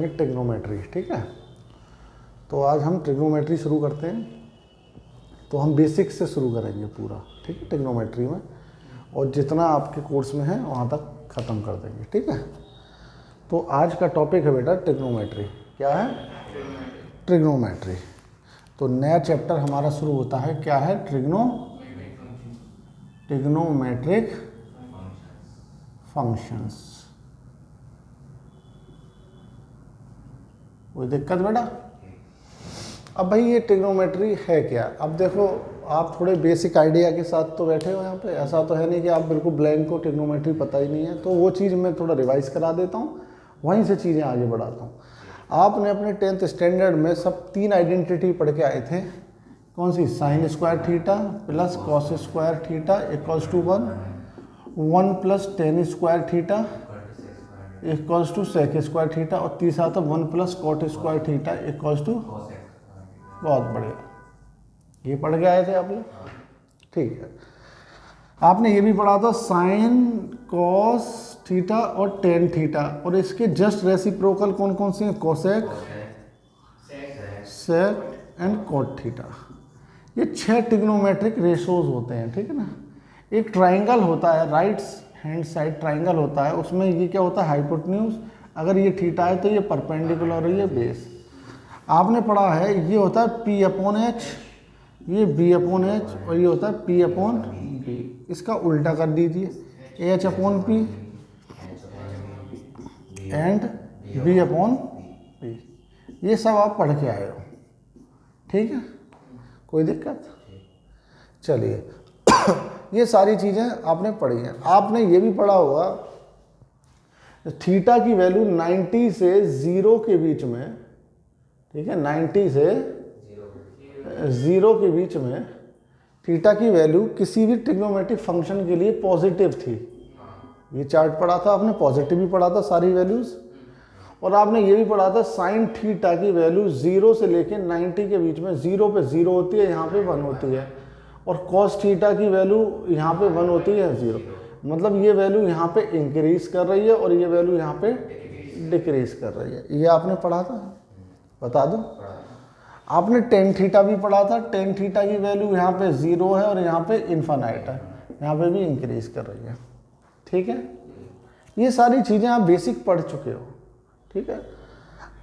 करेंगे ट्रिग्नोमेट्री, ठीक है। तो आज हम ट्रिग्नोमेट्री शुरू करते हैं। तो हम बेसिक से शुरू करेंगे पूरा, ठीक है, ट्रिग्नोमेट्री में, और जितना आपके कोर्स में है वहाँ तक ख़त्म कर देंगे, ठीक है। तो आज का टॉपिक है बेटा ट्रिग्नोमेट्री। क्या है? ट्रिग्नोमेट्री। तो नया चैप्टर हमारा शुरू होता है, क्या है? Trigonometric functions. कोई दिक्कत बेटा? अब भाई ये ट्रिग्नोमेट्री है क्या? अब देखो, आप थोड़े बेसिक आइडिया के साथ तो बैठे हो यहाँ पे, ऐसा तो है नहीं कि आप बिल्कुल ब्लैंक को ट्रिग्नोमेट्री पता ही नहीं है। तो वो चीज़ मैं थोड़ा रिवाइज करा देता हूँ, वहीं से चीज़ें आगे बढ़ाता हूँ। आपने अपने 10th स्टैंडर्ड में सब 3 आइडेंटिटी पढ़ के आए थे। कौन सी? Sine square theta plus cos square theta equals to 1 plus tan square theta equals to sec square theta, और तीसरा था 1 plus cot square theta equals to. बहुत बढ़िया, ये पढ़ के आए थे आप लोग, ठीक है। आपने ये भी पढ़ा था साइन कॉस थीटा और टेन थीटा, और इसके जस्ट रेसिप्रोकल कौन कौन से हैं? Cosec, sec and cot theta. ये 6 ट्रिग्नोमेट्रिक रेशोज होते हैं, ठीक है ना। एक ट्राइंगल होता है, राइट हैंड साइड ट्राइंगल होता है, उसमें ये क्या होता है? हाइपोटेन्यूज। अगर ये थीटा है तो ये परपेंडिकुलर है, ये बेस। आपने पढ़ा है ये होता है P अपॉन एच, ये B अपॉन एच, और ये होता है P अपॉन बी। इसका उल्टा कर दीजिए, H upon P and B upon P। ये सब आप पढ़ के आए हो, ठीक है, कोई दिक्कत? चलिए ये सारी चीज़ें आपने पढ़ी हैं। आपने ये भी पढ़ा होगा थीटा की वैल्यू 90 से 0 के बीच में, ठीक है, 90 से 0 के बीच में थीटा की वैल्यू किसी भी ट्रिग्नोमेट्रिक फंक्शन के लिए पॉजिटिव थी। ये चार्ट पढ़ा था आपने, पॉजिटिव भी पढ़ा था सारी वैल्यूज। और आपने ये भी पढ़ा था साइन थीटा की वैल्यू 0 से लेके 90 के बीच में, 0 पे 0 होती है, यहाँ पे 1 होती है, और कॉस थीटा की वैल्यू यहाँ पे 1 होती है, 0। मतलब ये वैल्यू यहाँ पे इंक्रीज कर रही है और ये वैल्यू यहाँ पे डिक्रीज कर रही है। ये आपने पढ़ा था, बता दो। आपने टेन थीटा भी पढ़ा था। टेन थीटा की वैल्यू यहाँ पे 0 है और यहाँ पे इन्फानाइट है, यहाँ पे भी इंक्रीज कर रही है, ठीक है। ये सारी चीज़ें आप बेसिक पढ़ चुके हो, ठीक है।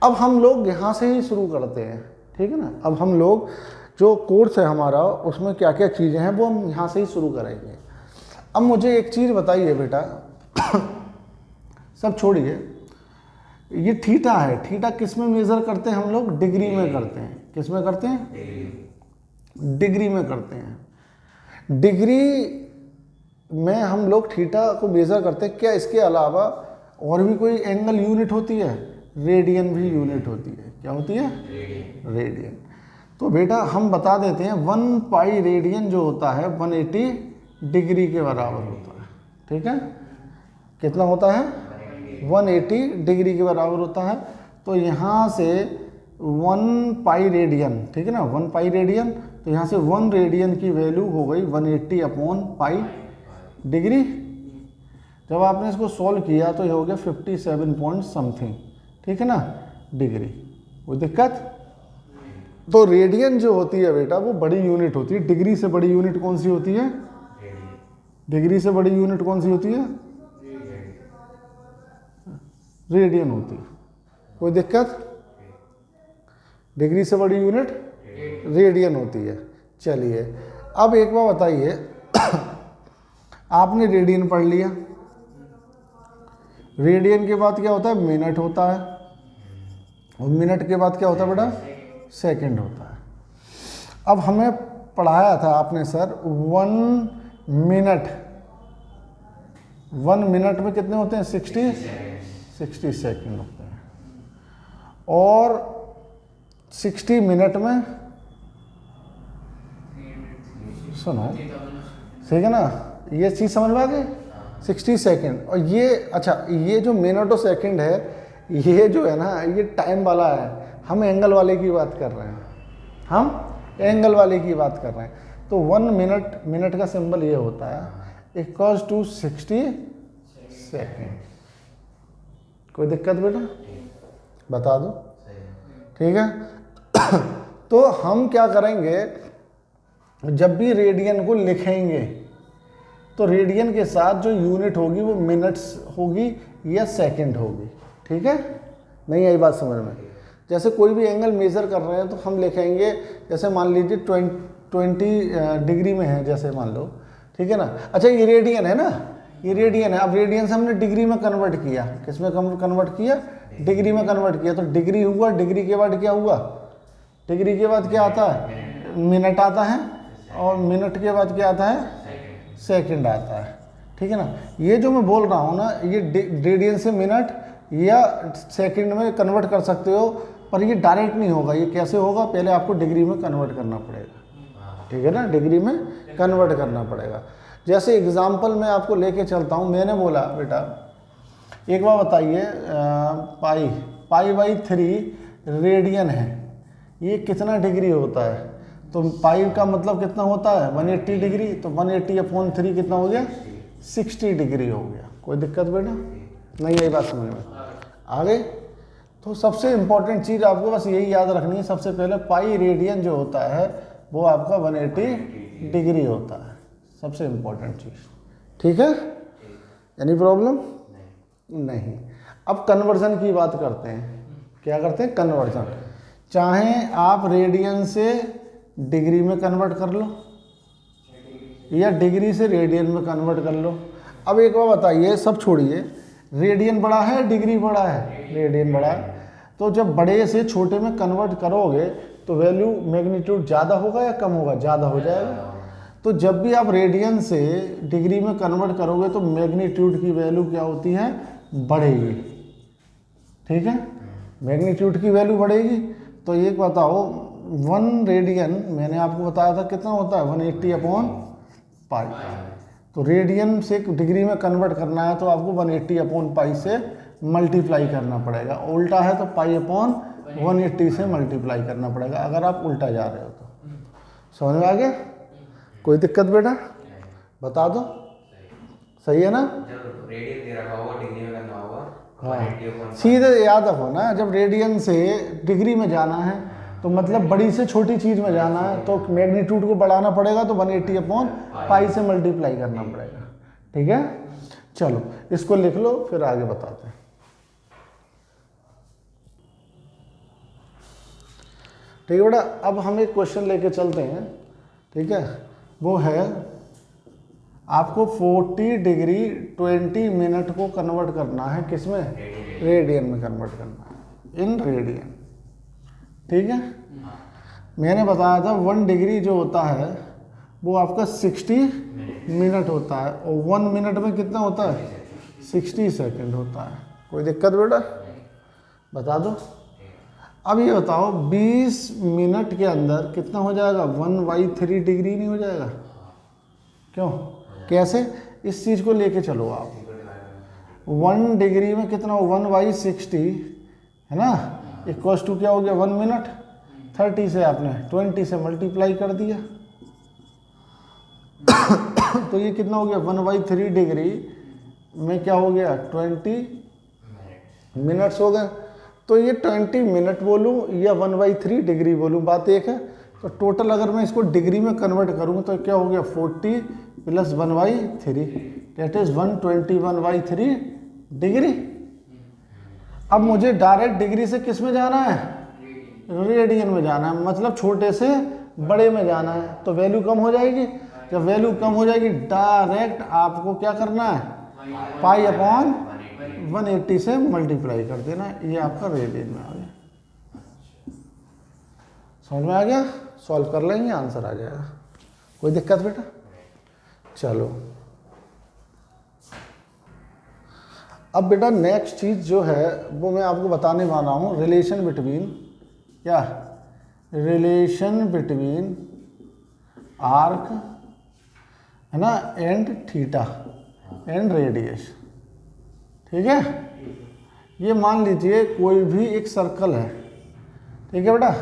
अब हम लोग यहाँ से ही शुरू करते हैं, ठीक है ना। अब हम लोग जो कोर्स है हमारा, उसमें क्या क्या चीज़ें हैं वो हम यहाँ से ही शुरू करेंगे। अब मुझे एक चीज़ बताइए बेटा, सब छोड़िए, ये थीटा है, थीटा किस में मेज़र करते हैं हम लोग? डिग्री में करते हैं। किस में करते हैं? डिग्री में करते हैं। डिग्री में हम लोग थीटा को मेज़र करते हैं। क्या इसके अलावा और भी कोई एंगल यूनिट होती है? रेडियन भी यूनिट होती है। क्या होती है? रेडियन। तो बेटा हम बता देते हैं 1 पाई रेडियन जो होता है 180 डिग्री के बराबर होता है, ठीक है। कितना होता है? 180 डिग्री के बराबर होता है। तो यहाँ से 1 पाई रेडियन, ठीक है ना, 1 पाई रेडियन, तो यहाँ से 1 रेडियन की वैल्यू हो गई 180 अपॉन पाई डिग्री। जब आपने इसको सॉल्व किया तो ये हो गया 57 पॉइंट समथिंग, ठीक है ना, डिग्री। कोई दिक्कत? तो रेडियन जो होती है बेटा वो बड़ी यूनिट होती है। डिग्री से बड़ी यूनिट कौन सी होती है? डिग्री से बड़ी यूनिट कौन सी होती है? रेडियन होती है। कोई दिक्कत? डिग्री से बड़ी यूनिट रेडियन होती है। चलिए अब एक बार बताइए, आपने रेडियन पढ़ लिया, रेडियन के बाद क्या होता है? मिनट होता है, और मिनट के बाद क्या होता है बेटा? सेकंड होता है। अब हमें पढ़ाया था आपने सर 1 मिनट, 1 मिनट में कितने होते हैं? 60 सेकंड होते हैं, और 60 मिनट में, सुनो ठीक है ना, ये चीज़ समझ में आ गई? 60 सेकंड। और ये अच्छा, ये जो मिनट और सेकंड है, ये जो है ना, ये टाइम वाला है। हम एंगल वाले की बात कर रहे हैं, हम एंगल वाले की बात कर रहे हैं। तो 1 मिनट, मिनट का सिंबल ये होता है इक्वल्स टू 60 सेकेंड। कोई दिक्कत बेटा? बता दो, ठीक है। तो हम क्या करेंगे, जब भी रेडियन को लिखेंगे तो रेडियन के साथ जो यूनिट होगी वो मिनट्स होगी या सेकंड होगी, ठीक है। नहीं आई बात समझ में? जैसे कोई भी एंगल मेज़र कर रहे हैं तो हम लिखेंगे, जैसे मान लीजिए 20 डिग्री में है, जैसे मान लो, ठीक है ना। अच्छा ये रेडियन है ना, ये रेडियन है। अब रेडियन से हमने डिग्री में कन्वर्ट किया, किस में कन्वर्ट किया, डिग्री में कन्वर्ट किया, तो डिग्री हुआ। डिग्री के बाद क्या हुआ, डिग्री के बाद क्या आता है, मिनट आता है, और मिनट के बाद क्या आता है, सेकंड आता है, ठीक है ना। ये जो मैं बोल रहा हूँ ना, ये रेडियन से मिनट या सेकंड में कन्वर्ट कर सकते हो, पर ये डायरेक्ट नहीं होगा। ये कैसे होगा, पहले आपको डिग्री में कन्वर्ट करना पड़ेगा, ठीक है ना, डिग्री में कन्वर्ट करना पड़ेगा। जैसे एग्जाम्पल मैं आपको लेके चलता हूँ, मैंने बोला बेटा एक बार बताइए, पाई बाई 3 रेडियन है, ये कितना डिग्री होता है, तो पाई का मतलब कितना होता है 180 डिग्री, तो 180/3 कितना हो गया, 60 डिग्री हो गया। कोई दिक्कत बेटा? नहीं आई बात समझ में? आगे तो सबसे इम्पोर्टेंट चीज़ आपको बस यही याद रखनी है, सबसे पहले पाई रेडियन जो होता है वो आपका 180 डिग्री होता है, सबसे इम्पोर्टेंट चीज़, ठीक है। Any problem? नहीं। अब कन्वर्जन की बात करते हैं, क्या करते हैं, कन्वर्जन। चाहे आप रेडियन से डिग्री में कन्वर्ट कर लो या डिग्री से रेडियन में कन्वर्ट कर लो। अब एक बार बताइए, सब छोड़िए, रेडियन बड़ा है डिग्री बड़ा है, रेडियन बड़ा है, तो जब बड़े से छोटे में कन्वर्ट करोगे तो वैल्यू मैग्नीट्यूड ज़्यादा होगा या कम होगा, ज़्यादा हो जाएगा। तो जब भी आप रेडियन से डिग्री में कन्वर्ट करोगे तो मैग्नीट्यूड की वैल्यू क्या होती है, बढ़ेगी, ठीक है, मैग्नीट्यूड की वैल्यू बढ़ेगी। तो एक बताओ 1 रेडियन मैंने आपको बताया था कितना होता है, 180/पाई। तो रेडियन से डिग्री में कन्वर्ट करना है तो आपको 180/पाई से मल्टीप्लाई करना पड़ेगा। उल्टा है तो पाई/180 से मल्टीप्लाई करना पड़ेगा, अगर आप उल्टा जा रहे हो तो। समझ में आ गया? कोई दिक्कत बेटा? बता दो, सही है ना? रेडियन दे रखा होगा, डिग्री में करना होगा, हाँ सीधे याद रखो ना, जब रेडियन से डिग्री में जाना है तो मतलब बड़ी से छोटी चीज़ में जाना है तो मैग्नीट्यूड को बढ़ाना पड़ेगा, तो 180/पाई से मल्टीप्लाई करना पड़ेगा, ठीक है। चलो इसको लिख लो, फिर आगे बताते हैं। ठीक है बेटा, अब हम एक क्वेश्चन लेके चलते हैं, ठीक है। वो है आपको 40 डिग्री 20 मिनट को कन्वर्ट करना है, किसमें, रेडियन में कन्वर्ट करना है, इन रेडियन, ठीक है। मैंने बताया था 1 डिग्री जो होता है वो आपका 60 मिनट होता है, और 1 मिनट में कितना होता है, 60 सेकंड होता है। कोई दिक्कत बेटा? बता दो। अब ये बताओ 20 मिनट के अंदर कितना हो जाएगा, 1/3 डिग्री नहीं हो जाएगा? क्यों, कैसे? इस चीज़ को लेके चलो आप, 1 डिग्री में कितना हो, 1/60 है ना, इक्वल्स टू क्या हो गया, 1 मिनट। 30 से आपने 20 से मल्टीप्लाई कर दिया तो ये कितना हो गया, 1/3 डिग्री में क्या हो गया, 20 मिनट्स हो गए। तो ये 20 मिनट बोलूँ या 1/3 डिग्री बोलूँ, बात एक है। तो टोटल अगर मैं इसको डिग्री में कन्वर्ट करूँ तो क्या हो गया, 40 + 1/3, डेट इज़ 121/3 डिग्री। अब मुझे डायरेक्ट डिग्री से किस में जाना है, रेडियन में जाना है, मतलब छोटे से बड़े में जाना है, तो वैल्यू कम हो जाएगी। जब वैल्यू कम हो जाएगी डायरेक्ट आपको क्या करना है, पाई/180 से मल्टीप्लाई कर देना, ये आपका रेडियन में आ गया। समझ में आ गया? सॉल्व कर लेंगे, आंसर आ जाएगा। कोई दिक्कत बेटा? चलो अब बेटा नेक्स्ट चीज़ जो है वो मैं आपको बताने वाला हूँ, रिलेशन बिटवीन, क्या, रिलेशन बिटवीन आर्क है ना एंड थीटा एंड रेडियस, ठीक है। ये मान लीजिए कोई भी एक सर्कल है, ठीक है बेटा।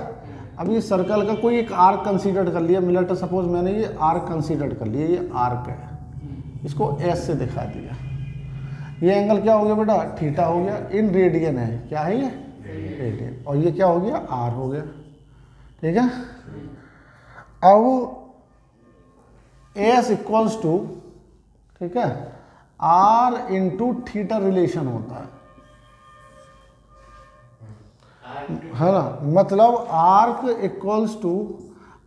अब ये सर्कल का कोई एक आर्क कंसीडर कर लिया, मिलट सपोज मैंने ये आर्क कंसीडर कर लिया, ये आर्क है, इसको एस से दिखा दिया। ये एंगल क्या हो गया बेटा, थीटा हो गया, इन रेडियन है, क्या है ये, रेडियन, और ये क्या हो गया, आर हो गया। ठीक है, अब एस इक्वल्स टू, ठीक है, आर इंटू थीटा रिलेशन होता है ना, मतलब arc equals to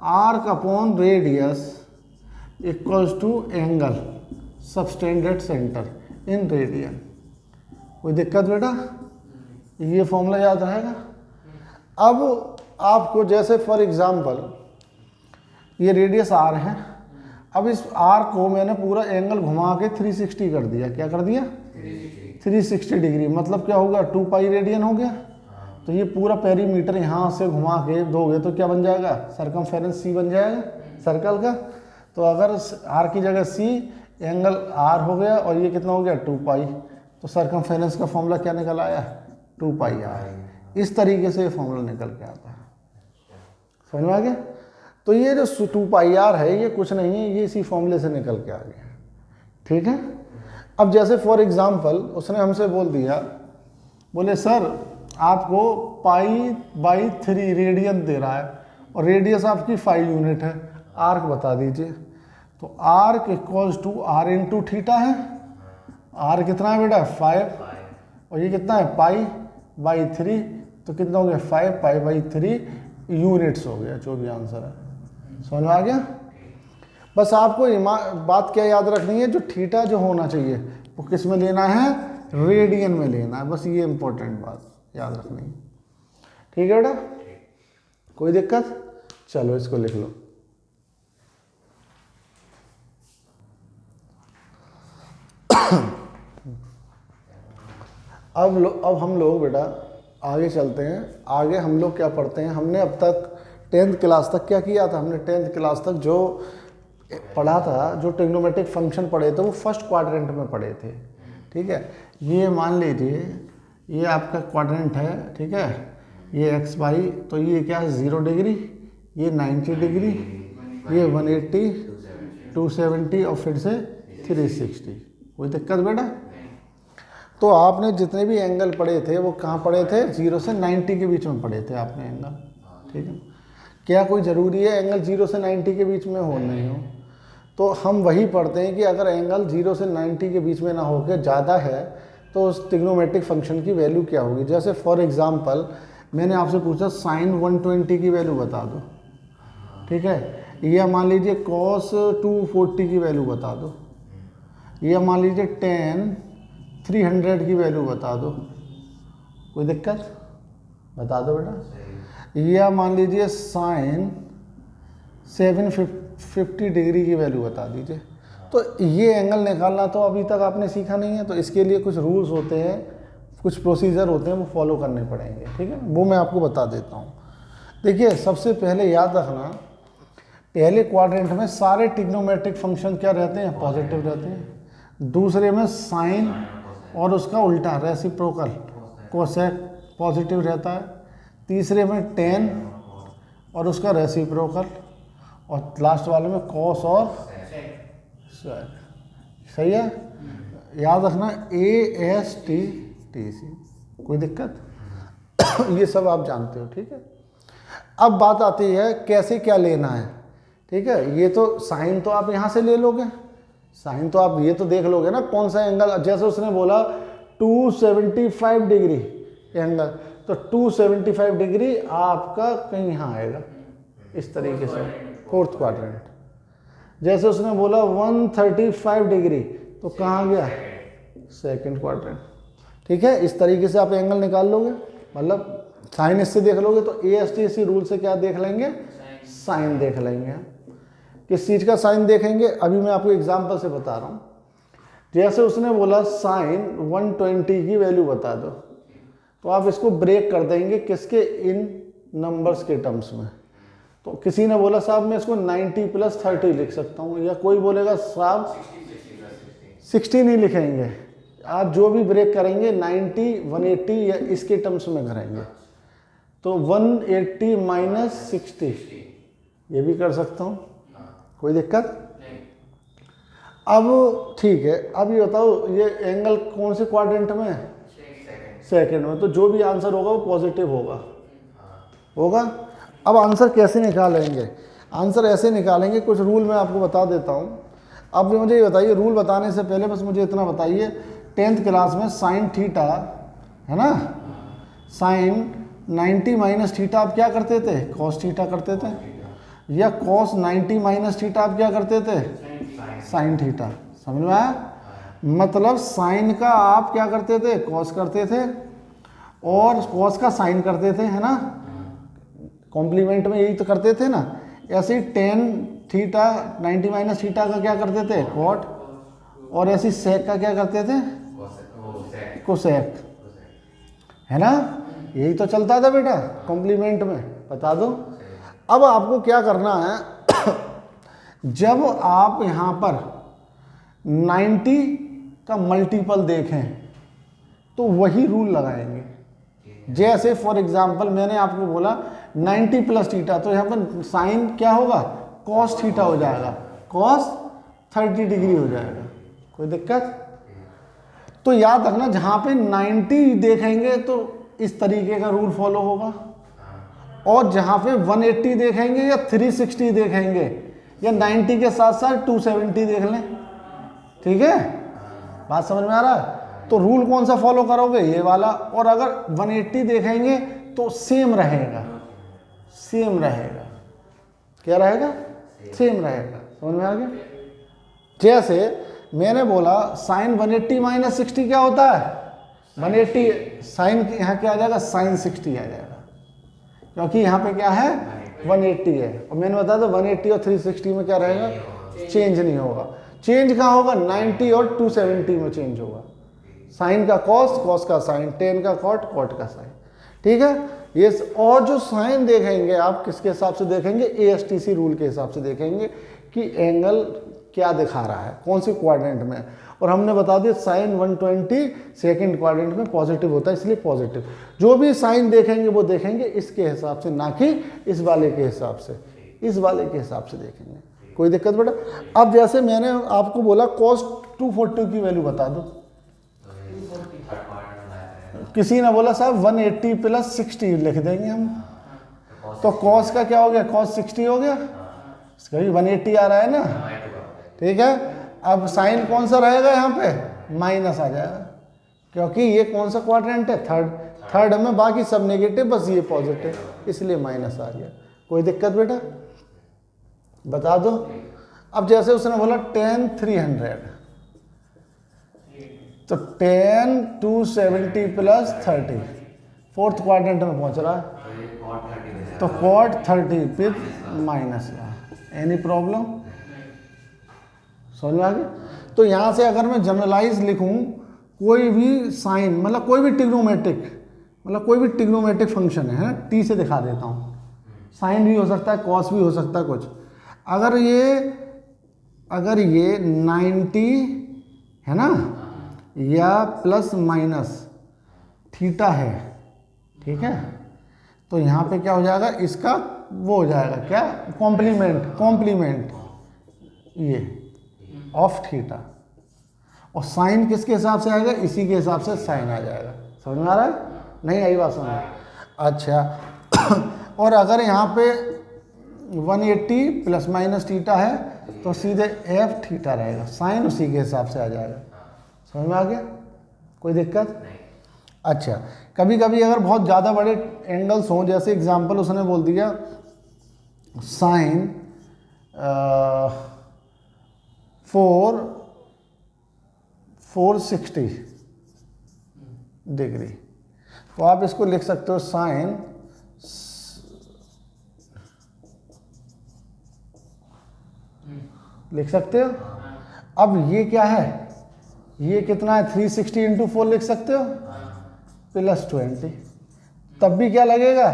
arc upon radius equals to angle subtended centre in radian. कोई दिक्कत बेटा, ये फॉर्मूला याद रहेगा। अब आपको जैसे फॉर एग्जांपल ये रेडियस आर है, अब इस आर को मैंने पूरा एंगल घुमा के 360 कर दिया। क्या कर दिया, 360 डिग्री, मतलब क्या होगा, 2 पाई रेडियन हो गया। तो ये पूरा पेरीमीटर यहाँ से घुमा के दोगे तो क्या बन जाएगा, सरकमफेरेंस सी बन जाएगा सर्कल का। तो अगर आर की जगह सी, एंगल आर हो गया और ये कितना हो गया, 2 पाई, तो सरकमफेरेंस का फॉर्मूला क्या निकल आया, 2 पाई आर। इस तरीके से ये फॉर्मूला निकल के आता है, समझ में आ गया। तो ये जो 2 पाई आर है ये कुछ नहीं है, ये इसी फॉर्मूले से निकल के आ गया। ठीक है, अब जैसे फॉर एग्जांपल उसने हमसे बोल दिया, बोले सर आपको π/3 रेडियन दे रहा है और रेडियस आपकी 5 यूनिट है, आर्क बता दीजिए। तो arc equals to R into theta है, आर कितना है बेटा 5, और ये कितना है π/3, तो कितना हो गया 5 π/3 यूनिट्स हो गया, जो भी आंसर है। समझ में आ गया। बस आपको बात क्या याद रखनी है, जो थीटा जो होना चाहिए वो किस में लेना है, रेडियन में लेना है, बस ये इंपॉर्टेंट बात याद रखनी है। ठीक है बेटा, कोई दिक्कत, चलो इसको लिख लो। अब हम लोग बेटा आगे चलते हैं। आगे हम लोग क्या पढ़ते हैं, हमने अब तक 10th क्लास तक क्या किया था, हमने 10th क्लास तक जो पढ़ा था, जो ट्रिग्नोमेट्रिक फंक्शन पढ़े थे वो फर्स्ट क्वाड्रेंट में पढ़े थे। ठीक है, ये मान लीजिए ये आपका क्वाड्रेंट है, ठीक है, ये एक्स वाई, तो ये क्या है 0 डिग्री, ये 90 डिग्री, ये 180, 270 और फिर से 360। कोई दिक्कत बेटा। तो आपने जितने भी एंगल पढ़े थे वो कहाँ पढ़े थे, 0 से 90 के बीच में पढ़े थे आपने एंगल। ठीक है, क्या कोई ज़रूरी है एंगल 0 से 90 के बीच में हो नहीं हो, तो हम वही पढ़ते हैं कि अगर एंगल 0 से 90 के बीच में ना होकर ज़्यादा है तो उस ट्रिग्नोमेट्रिक फंक्शन की वैल्यू क्या होगी। जैसे फॉर एग्जांपल मैंने आपसे पूछा साइन 120 की वैल्यू बता दो, ठीक है, या मान लीजिए कॉस 240 की वैल्यू बता दो, या मान लीजिए टेन 300 की वैल्यू बता दो। कोई दिक्कत, बता दो बेटा। या मान लीजिए साइन 750 डिग्री की वैल्यू बता दीजिए। तो ये एंगल निकालना तो अभी तक आपने सीखा नहीं है, तो इसके लिए कुछ रूल्स होते हैं, कुछ प्रोसीजर होते हैं, वो फॉलो करने पड़ेंगे। ठीक है, वो मैं आपको बता देता हूँ। देखिए सबसे पहले याद रखना, पहले क्वाड्रेंट में सारे ट्रिग्नोमेट्रिक फंक्शन क्या रहते हैं, पॉजिटिव रहते हैं। दूसरे में साइन और उसका उल्टा रेसिप्रोकल कोसेक पॉजिटिव रहता है। तीसरे में टेन और उसका रेसिप्रोकल, और लास्ट वाले में कॉस और सेक। सही है, याद रखना AST/TC। कोई दिक्कत ये सब आप जानते हो। ठीक है, अब बात आती है कैसे क्या लेना है। ठीक है, ये तो साइन तो आप यहाँ से ले लोगे, साइन तो आप ये तो देख लोगे ना कौन सा एंगल, जैसे उसने बोला 275 डिग्री एंगल, तो 275 डिग्री आपका कहीं यहाँ आएगा इस तरीके से, फोर्थ क्वाड्रेंट। जैसे उसने बोला 135 डिग्री, तो कहाँ गया, सेकंड क्वाड्रेंट। ठीक है, इस तरीके से आप एंगल निकाल लोगे, मतलब साइन इससे देख लोगे तो AST/TC रूल से क्या देख लेंगे, साइन देख लेंगे। किस चीज़ का साइन देखेंगे, अभी मैं आपको एग्जांपल से बता रहा हूँ। जैसे उसने बोला साइन 120 की वैल्यू बता दो, तो आप इसको ब्रेक कर देंगे किसके, इन नंबर्स के टर्म्स में। तो किसी ने बोला साहब मैं इसको 90 + 30 लिख सकता हूँ, या कोई बोलेगा साहब 60 नहीं लिखेंगे। आप जो भी ब्रेक करेंगे 90, 180 या इसके टर्म्स में करेंगे। तो 180 - 60 ये भी कर सकता हूँ, कोई दिक्कत। अब ठीक है, अब ये बताओ ये एंगल कौन से क्वाड्रेंट में है, सेकंड में, तो जो भी आंसर होगा वो पॉजिटिव होगा। अब आंसर कैसे निकालेंगे? आंसर ऐसे निकालेंगे, कुछ रूल मैं आपको बता देता हूँ। अब मुझे ये बताइए, रूल बताने से पहले बस मुझे इतना बताइए, 10th क्लास में साइन थीटा है ना, साइन 90 माइनस थीटा आप क्या करते थे? कॉस थीटा करते थे। या कॉस 90 माइनस थीटा आप क्या करते थे? Sine theta. समझ में आया? मतलब साइन का आप क्या करते थे? कॉस करते थे, और कॉस का साइन करते थे, है ना, कॉम्प्लीमेंट में यही तो करते थे ना। ऐसे ही टेन थीटा 90 माइनस थीटा का क्या करते थे? कॉट। और ऐसे सेक का क्या करते थे? कोसेक, है ना। यही तो चलता था बेटा कॉम्प्लीमेंट में, बता दो। अब आपको क्या करना है, जब आप यहाँ पर 90 का मल्टीपल देखें तो वही रूल लगाएंगे। जैसे फॉर एग्जांपल मैंने आपको बोला 90 प्लस थीटा, तो यहाँ पर साइन क्या होगा? कॉस थीटा हो जाएगा, कॉस 30 डिग्री हो जाएगा। कोई दिक्कत? तो याद रखना, जहाँ पे 90 देखेंगे तो इस तरीके का रूल फॉलो होगा, और जहाँ पे 180 देखेंगे या 360 देखेंगे या 90 के साथ साथ 270 देख लें। ठीक है, बात समझ में आ रहा है? तो रूल कौन सा फॉलो करोगे? ये वाला। और अगर 180 देखेंगे तो सेम रहेगा, सेम रहेगा। क्या रहेगा? सेम रहेगा। समझ में आ गया? जैसे मैंने बोला साइन 180 माइनस 60 क्या होता है? 180 साइन यहाँ क्या आ जाएगा? साइन 60 आ जाएगा, क्योंकि यहाँ पे क्या है? 180 है। और मैंने बताया था 180 और 360 में क्या रहेगा? चेंज नहीं होगा। चेंज कहाँ होगा? 90 और 270 में चेंज होगा। साइन का कॉस, कॉस का साइन, टेन का कॉट, कॉट का साइन। ठीक है, ये। और जो साइन देखेंगे आप किसके हिसाब से देखेंगे? ASTC रूल के हिसाब से देखेंगे कि एंगल क्या दिखा रहा है, कौन से क्वाड्रेंट में। और हमने बता दिया साइन 120 सेकंड क्वाड्रेंट में पॉजिटिव होता है, इसलिए पॉजिटिव। जो भी साइन देखेंगे वो देखेंगे इसके हिसाब से, ना कि इस वाले के हिसाब से। इस वाले के हिसाब से देखेंगे। कोई दिक्कत बेटा? अब जैसे मैंने आपको बोला cos 240 की वैल्यू बता दो, किसी ने बोला साहब 180 प्लस 60 लिख देंगे हम, तो cos का क्या हो गया? cos 60 हो गया, इसका भी 180 आ रहा है ना। ठीक है, अब साइन कौन सा रहेगा? यहाँ पे माइनस आ जाएगा, क्योंकि ये कौन सा क्वाड्रेंट है? थर्ड में, बाकी सब नेगेटिव, बस ये पॉजिटिव, इसलिए माइनस आ गया। कोई दिक्कत बेटा? बता दो। अब जैसे उसने बोला tan 300, तो tan 270 प्लस 30 फोर्थ क्वाड्रेंट में पहुंच रहा है, तो cot 30 फिर माइनस। Any problem? समझ में आ गया? तो यहाँ से अगर मैं जनरलाइज लिखूँ, कोई भी साइन, मतलब कोई भी ट्रिग्नोमेट्रिक, मतलब कोई भी ट्रिग्नोमेट्रिक फंक्शन है, टी से दिखा देता हूँ। साइन भी हो सकता है, कॉस भी हो सकता है कुछ। अगर ये 90 है ना, या प्लस माइनस थीटा है, ठीक है, तो यहाँ पे क्या हो जाएगा? इसका वो हो जाएगा क्या? कॉम्प्लीमेंट ये ऑफ थीटा। और साइन किसके हिसाब से आएगा? इसी के हिसाब से साइन आ जाएगा। समझ में आ रहा है? नहीं आई बात समझ? अच्छा। और अगर यहाँ पे 180 प्लस माइनस थीटा है तो सीधे एफ थीटा रहेगा, साइन उसी के हिसाब से आ जाएगा। समझ में आ गया? कोई दिक्कत? अच्छा, कभी कभी अगर बहुत ज़्यादा बड़े एंगल्स हों, जैसे एग्जांपल उसने बोल दिया साइन 460 डिग्री, तो आप इसको लिख सकते हो साइन लिख सकते हो। अब ये क्या है? ये कितना है? 360 इंटू 4 लिख सकते हो, प्लस 20। तब भी क्या लगेगा?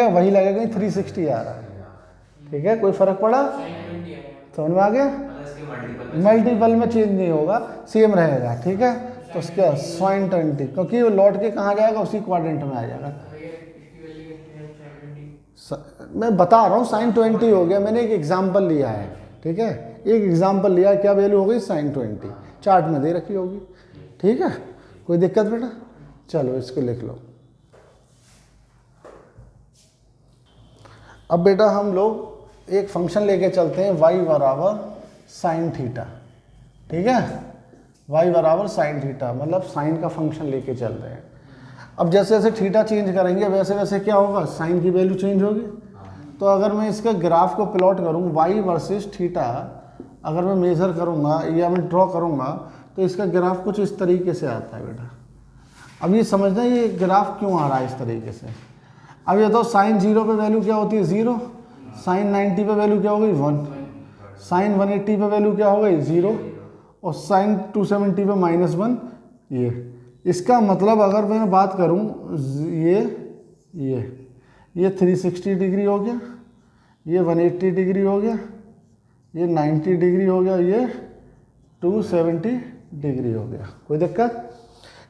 वही लगेगा, 360 आ रहा है। ठीक है, कोई फर्क पड़ा? समझ में आ गया? मल्टीपल में चेंज नहीं होगा, सेम रहेगा। ठीक है, तो उसका साइन 20, क्योंकि वो लौट के कहाँ जाएगा? उसी क्वाड्रेंट में आ जाएगा। मैं बता रहा हूँ साइन 20 हो गया, मैंने एक एग्जाम्पल लिया है। ठीक है, एक एग्जाम्पल लिया है, क्या वैल्यू हो गई? साइन 20 चार्ट में दे रखी होगी। ठीक है, कोई दिक्कत बेटा? चलो इसको लिख लो। अब बेटा हम लोग एक फंक्शन लेके चलते हैं y बराबर साइन थीटा, ठीक है, y बराबर साइन थीटा, मतलब साइन का फंक्शन लेके चल रहे हैं। अब जैसे जैसे थीटा चेंज करेंगे वैसे वैसे क्या होगा, साइन की वैल्यू चेंज होगी। तो अगर मैं इसका ग्राफ को प्लॉट करूँ y वर्सेस थीटा, अगर मैं मेज़र करूँगा या मैं ड्रॉ करूँगा तो इसका ग्राफ कुछ इस तरीके से आता है बेटा। अब ये समझना ये ग्राफ क्यों आ रहा है इस तरीके से। अब ये तो साइन 0 पे वैल्यू क्या होती है 0, साइन 90 पे वैल्यू क्या हो गई 1, साइन 180 पे वैल्यू क्या हो गई 0 और साइन 270 पे -1। ये इसका मतलब अगर मैं बात करूं ये 360 डिग्री हो गया, ये 180 डिग्री हो गया, ये 90 डिग्री हो गया, ये 270 डिग्री हो गया। कोई दिक्कत?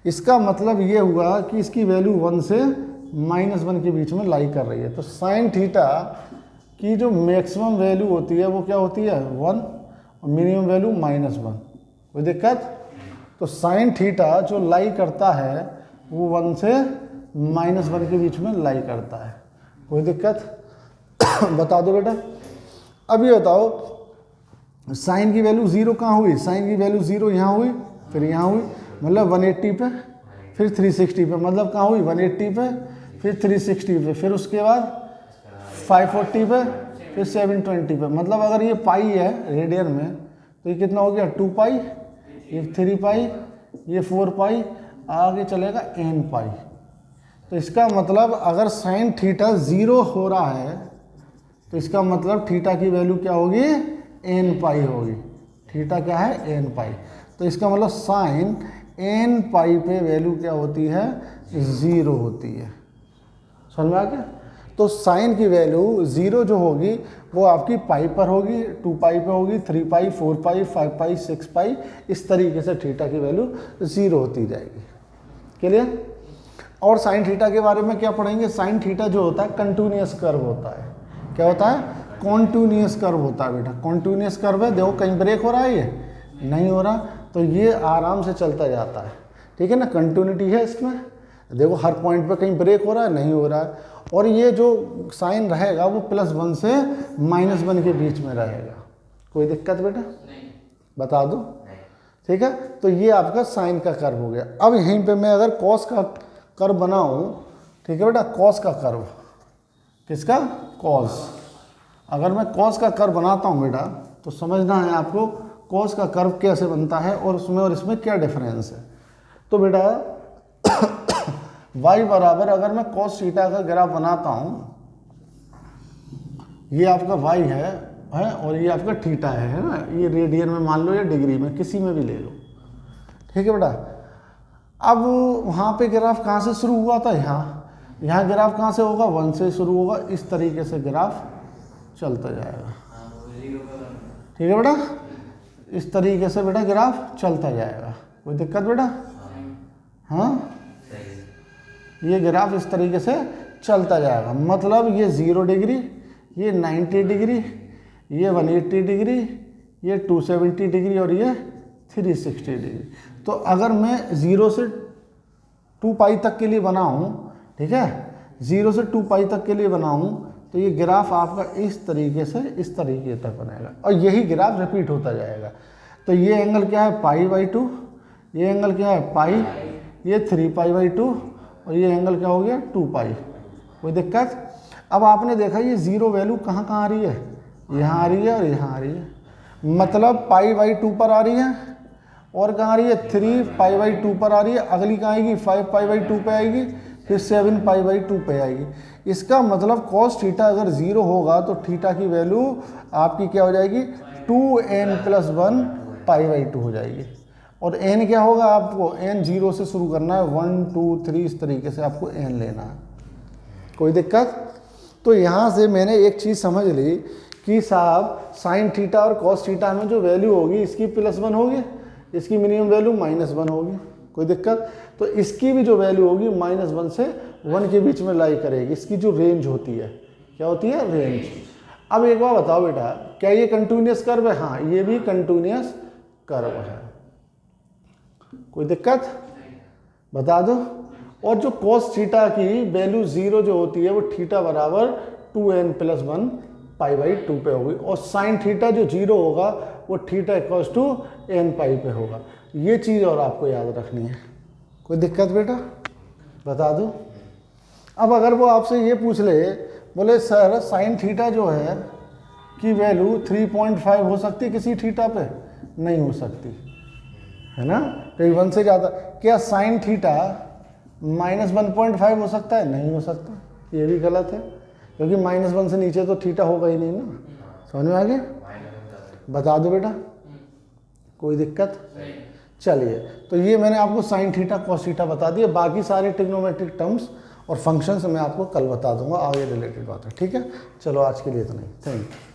इसका मतलब ये हुआ कि इसकी वैल्यू 1 से -1 के बीच में लाई कर रही है। तो साइन थीटा की जो मैक्सिमम वैल्यू होती है वो क्या होती है 1 और मिनिमम वैल्यू -1। कोई दिक्कत? तो साइन थीटा जो लाई करता है वो 1 से -1 के बीच में लाई करता है। कोई दिक्कत? बता दो बेटा। अब ये बताओ साइन की वैल्यू 0 कहाँ हुई, साइन की वैल्यू 0 यहाँ हुई, फिर यहाँ हुई, मतलब 180 पे, फिर 360 पे, मतलब कहाँ हुई 180 पे, फिर 360 पे, फिर उसके बाद 540 पे, फिर 720 पे। मतलब अगर ये पाई है रेडियन में तो ये कितना हो गया 2 पाई, ये 3 पाई, ये 4 पाई, आगे चलेगा n पाई। तो इसका मतलब अगर साइन थीटा 0 हो रहा है तो इसका मतलब थीटा की वैल्यू क्या होगी n पाई होगी। थीटा क्या है n पाई। तो इसका मतलब साइन n पाई पे वैल्यू क्या होती है 0 होती है। समझ में आ गया? तो साइन की वैल्यू 0 जो होगी वो आपकी पाई पर होगी, 2 पाई पे होगी, 3 पाई, 4 पाई, 5 पाई, 6 पाई, इस तरीके से थीटा की वैल्यू 0 होती जाएगी। क्लियर? और साइन थीटा के बारे में क्या पढ़ेंगे? साइन थीटा जो होता है कंटिन्यूअस कर्व होता है। क्या होता है? कॉन्टिन्यूअस कर्व होता है बेटा। कॉन्टिन्यूअस कर्व है, देखो कहीं ब्रेक हो रहा है, ये नहीं हो रहा, तो ये आराम से चलता जाता है। ठीक है ना, कंटिन्यूटी है इसमें। देखो हर पॉइंट पे कहीं ब्रेक हो रहा है, नहीं हो रहा है। और ये जो साइन रहेगा वो +1 से -1 के बीच में रहेगा। कोई दिक्कत बेटा? नहीं। बता दो। ठीक है, तो ये आपका साइन का कर्व हो गया। अब यहीं पे मैं अगर कॉस का कर्व बनाऊं, ठीक है बेटा, कॉस का कर्व, किसका? कॉस। अगर मैं कॉस का कर्व बनाता हूं बेटा तो समझना है आपको कॉस का कर्व कैसे बनता है और उसमें और इसमें क्या डिफरेंस है। तो बेटा y बराबर, अगर मैं कॉस थीटा का ग्राफ बनाता हूं, ये आपका y है और ये आपका थीटा है ना, ये रेडियन में मान लो या डिग्री में, किसी में भी ले लो। ठीक है बेटा। अब वहाँ पे ग्राफ कहाँ से शुरू हुआ था? यहाँ ग्राफ कहाँ से होगा? 1 से शुरू होगा। इस तरीके से ग्राफ चलता जाएगा। ठीक है बेटा, इस तरीके से बेटा ग्राफ चलता जाएगा। कोई दिक्कत बेटा? हाँ, ये ग्राफ इस तरीके से चलता जाएगा। मतलब ये 0 डिग्री, ये 90 डिग्री, ये 180 डिग्री, ये 270 डिग्री और ये 360 डिग्री। तो अगर मैं 0 से 2 पाई तक के लिए बनाऊं, ठीक है, 0 से 2 पाई तक के लिए बनाऊं, तो ये ग्राफ आपका इस तरीके से इस तरीके तक बनेगा और यही ग्राफ रिपीट होता जाएगा। तो ये एंगल क्या है π/2, ये एंगल क्या है पाई, ये 3π/2 और ये एंगल क्या हो गया 2 पाई। कोई दिक्कत? अब आपने देखा ये 0 वैल्यू कहाँ कहाँ आ रही है? यहाँ आ रही है और यहाँ आ रही है। मतलब π/2 पर आ रही है और कहाँ आ रही है 3π/2 पर आ रही है। अगली कहाँ आएगी 5π/2 पे आएगी, फिर 7π/2 पे आएगी। इसका मतलब cos थीटा अगर 0 होगा तो थीटा की वैल्यू आपकी क्या हो जाएगी 2n+1 π/2 हो जाएगी। और n क्या होगा? आपको n 0 से शुरू करना है, 1 2 3 इस तरीके से आपको n लेना है। कोई दिक्कत? तो यहाँ से मैंने एक चीज़ समझ ली कि साहब साइन थीटा और कॉस थीटा में जो वैल्यू होगी इसकी +1 होगी, इसकी मिनिमम वैल्यू -1 होगी। कोई दिक्कत? तो इसकी भी जो वैल्यू होगी -1 से 1 के बीच में लाई करेगी। इसकी जो रेंज होती है, क्या होती है? रेंज। अब एक बार बताओ बेटा, क्या ये कंटिन्यूअस कर्व है? हाँ, ये भी कंटिन्यूअस कर्व है। कोई दिक्कत? बता दो। और जो cos थीटा की वैल्यू 0 जो होती है वो थीटा बराबर 2n+1 π/2 पे होगी, और साइन थीटा जो 0 होगा वो थीटा इक्वल्स टू n पाई पे होगा। ये चीज़ और आपको याद रखनी है। कोई दिक्कत बेटा? बता दो। अब अगर वो आपसे ये पूछ ले, बोले सर साइन थीटा जो है की वैल्यू 3.5 हो सकती है किसी थीटा पे? नहीं हो सकती, है ना, कहीं 1 से ज़्यादा। क्या साइन थीटा -1.5 हो सकता है? नहीं हो सकता, ये भी गलत है, क्योंकि -1 से नीचे तो थीटा होगा ही नहीं ना। समझ में आ गया? बता दो बेटा, कोई दिक्कत? चलिए, तो ये मैंने आपको साइन थीटा कॉस थीटा बता दिया। बाकी सारे ट्रिग्नोमेट्रिक टर्म्स और फंक्शंस मैं आपको कल बता दूंगा, आगे रिलेटेड बात है। ठीक है, चलो आज के लिए इतना ही। Thank you.